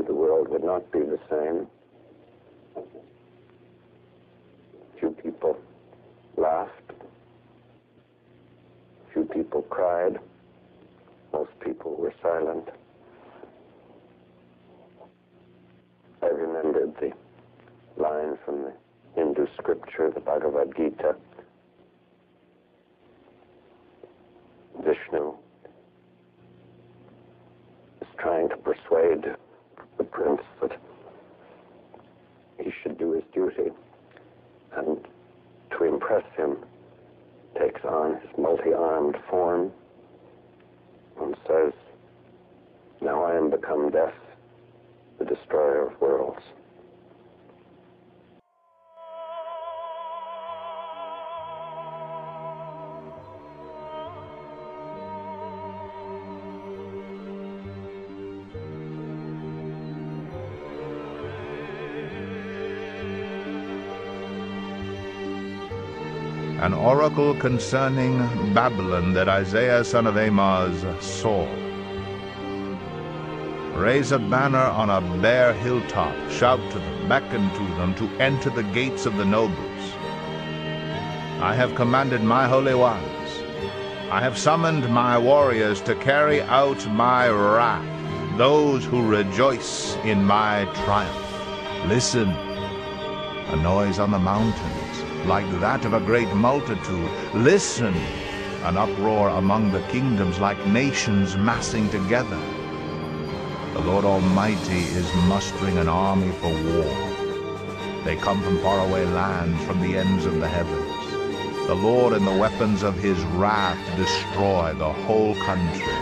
knew the world would not be the same. Few people laughed. Few people cried. Most people were silent. I remembered the line from the Hindu scripture, the Bhagavad Gita. Vishnu is trying to persuade the prince that he should do his duty, and to impress him takes on his multi-armed form and says, "Now I am become death, the destroyer of worlds." An oracle concerning Babylon that Isaiah son of Amoz saw. Raise a banner on a bare hilltop, shout to them, beckon to them to enter the gates of the nobles. I have commanded my holy ones. I have summoned my warriors to carry out my wrath, those who rejoice in my triumph. Listen, a noise on the mountains, like that of a great multitude. Listen, an uproar among the kingdoms, like nations massing together. The Lord Almighty is mustering an army for war. They come from faraway lands, from the ends of the heavens. The Lord and the weapons of his wrath destroy the whole country.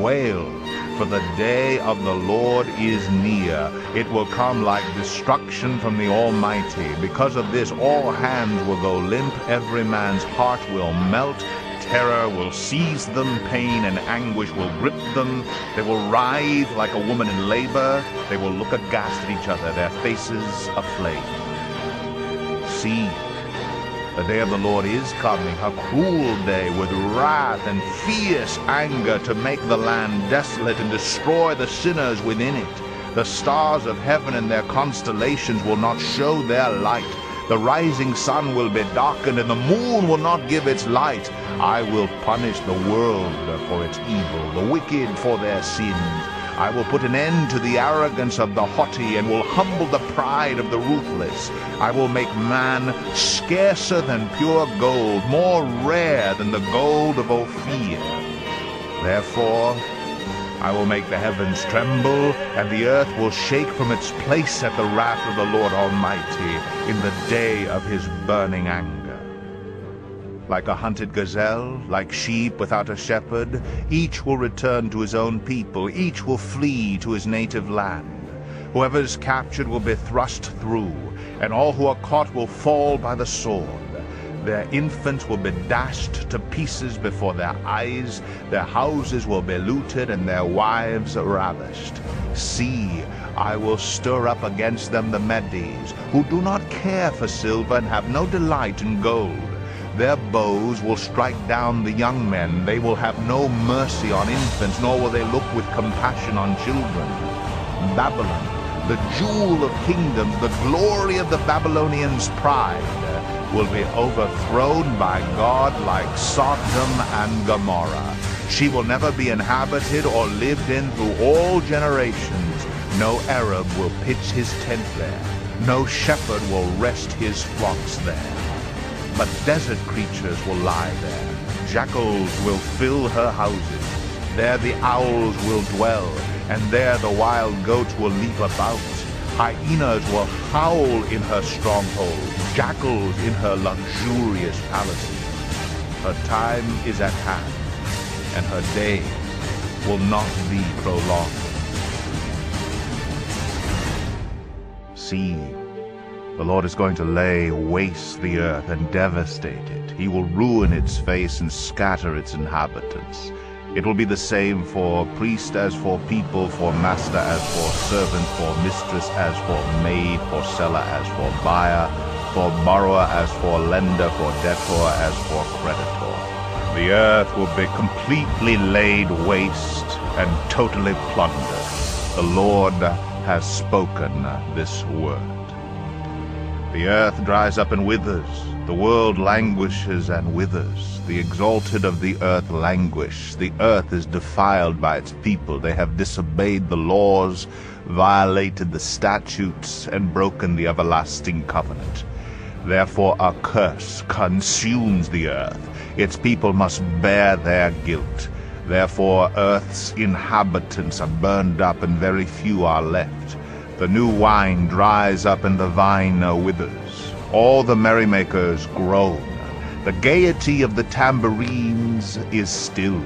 Wail, for the day of the Lord is near. It will come like destruction from the Almighty. Because of this, all hands will go limp, every man's heart will melt, terror will seize them, pain and anguish will grip them. They will writhe like a woman in labor. They will look aghast at each other, their faces aflame. See, the day of the Lord is coming, a cruel day with wrath and fierce anger to make the land desolate and destroy the sinners within it. The stars of heaven and their constellations will not show their light. The rising sun will be darkened and the moon will not give its light. I will punish the world for its evil, the wicked for their sins. I will put an end to the arrogance of the haughty and will humble the pride of the ruthless. I will make man scarcer than pure gold, more rare than the gold of Ophir. Therefore, I will make the heavens tremble, and the earth will shake from its place at the wrath of the Lord Almighty in the day of his burning anger. Like a hunted gazelle, like sheep without a shepherd, each will return to his own people, each will flee to his native land. Whoever is captured will be thrust through, and all who are caught will fall by the sword. Their infants will be dashed to pieces before their eyes, their houses will be looted, and their wives ravished. See, I will stir up against them the Medes, who do not care for silver and have no delight in gold. Their bows will strike down the young men. They will have no mercy on infants, nor will they look with compassion on children. Babylon, the jewel of kingdoms, the glory of the Babylonians' pride, will be overthrown by God like Sodom and Gomorrah. She will never be inhabited or lived in through all generations. No Arab will pitch his tent there. No shepherd will rest his flocks there. But desert creatures will lie there. Jackals will fill her houses. There the owls will dwell, and there the wild goats will leap about. Hyenas will howl in her strongholds, jackals in her luxurious palaces. Her time is at hand, and her days will not be prolonged. See, the Lord is going to lay waste the earth and devastate it. He will ruin its face and scatter its inhabitants. It will be the same for priest as for people, for master as for servant, for mistress as for maid, for seller as for buyer, for borrower as for lender, for debtor as for creditor. The earth will be completely laid waste and totally plundered. The Lord has spoken this word. The earth dries up and withers, the world languishes and withers. The exalted of the earth languish. The earth is defiled by its people. They have disobeyed the laws, violated the statutes, and broken the everlasting covenant. Therefore a curse consumes the earth. Its people must bear their guilt. Therefore earth's inhabitants are burned up, and very few are left. The new wine dries up, and the vine withers. All the merrymakers groan. The gaiety of the tambourines is stilled.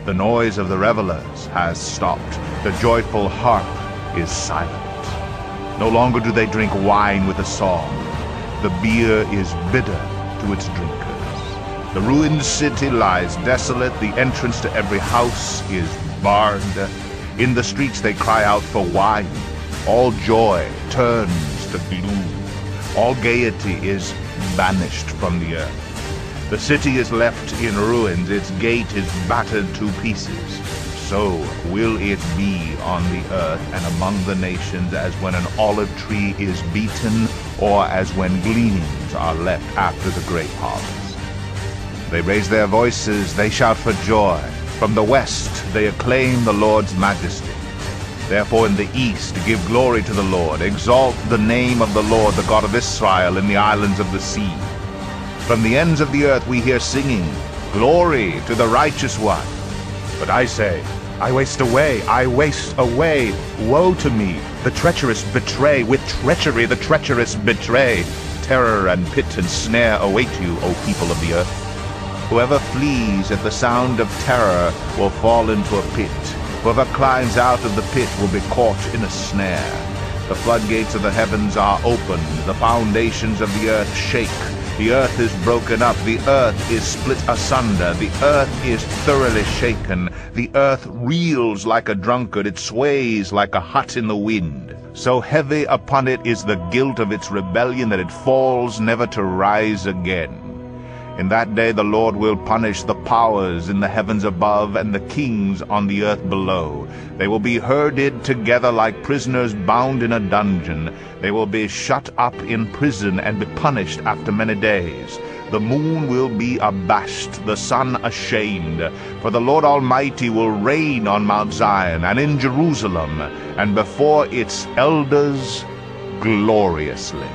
The noise of the revelers has stopped. The joyful harp is silent. No longer do they drink wine with a song. The beer is bitter to its drinkers. The ruined city lies desolate. The entrance to every house is barred. In the streets they cry out for wine. All joy turns to gloom. All gaiety is banished from the earth. The city is left in ruins. Its gate is battered to pieces. So will it be on the earth and among the nations, as when an olive tree is beaten, or as when gleanings are left after the grape harvest. They raise their voices, they shout for joy. From the west they acclaim the Lord's majesty. Therefore in the east give glory to the Lord. Exalt the name of the Lord, the God of Israel, in the islands of the sea. From the ends of the earth we hear singing, glory to the righteous one. But I say, I waste away, I waste away. Woe to me, the treacherous betray, with treachery the treacherous betray. Terror and pit and snare await you, O people of the earth. Whoever flees at the sound of terror will fall into a pit. Whoever climbs out of the pit will be caught in a snare. The floodgates of the heavens are opened, the foundations of the earth shake. The earth is broken up, the earth is split asunder, the earth is thoroughly shaken. The earth reels like a drunkard, it sways like a hut in the wind. So heavy upon it is the guilt of its rebellion that it falls never to rise again. In that day the Lord will punish the powers in the heavens above and the kings on the earth below. They will be herded together like prisoners bound in a dungeon. They will be shut up in prison and be punished after many days. The moon will be abashed, the sun ashamed. For the Lord Almighty will reign on Mount Zion and in Jerusalem, and before its elders gloriously.